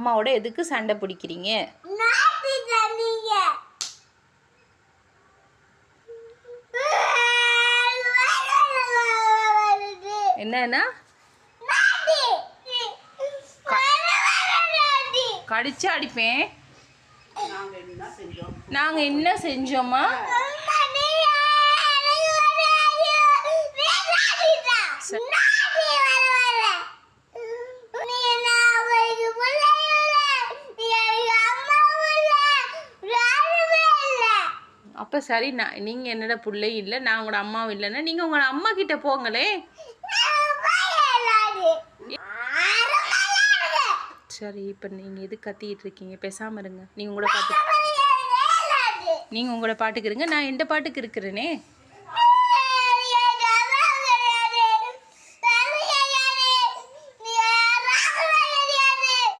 அம்மாவோட எதுக்கு சண்டை பிடிக்கிறீங்க? என்னன்னா கடிச்சு அடிப்பேன். நாங்க என்ன செஞ்சோமா? அப்ப சரி, நீங்க என்னோட பிள்ளை இல்லை, நான் உங்களோட அம்மாவும் இல்லைன்னா நீங்க உங்களோட அம்மா கிட்ட போங்களே. சரி, இப்ப நீங்க எது கத்திட்டு இருக்கீங்க? பேசாம இருங்க. நீங்க உங்களோட பாட்டுக்கு இருங்க, நான் எந்த பாட்டுக்கு இருக்கிறேனே.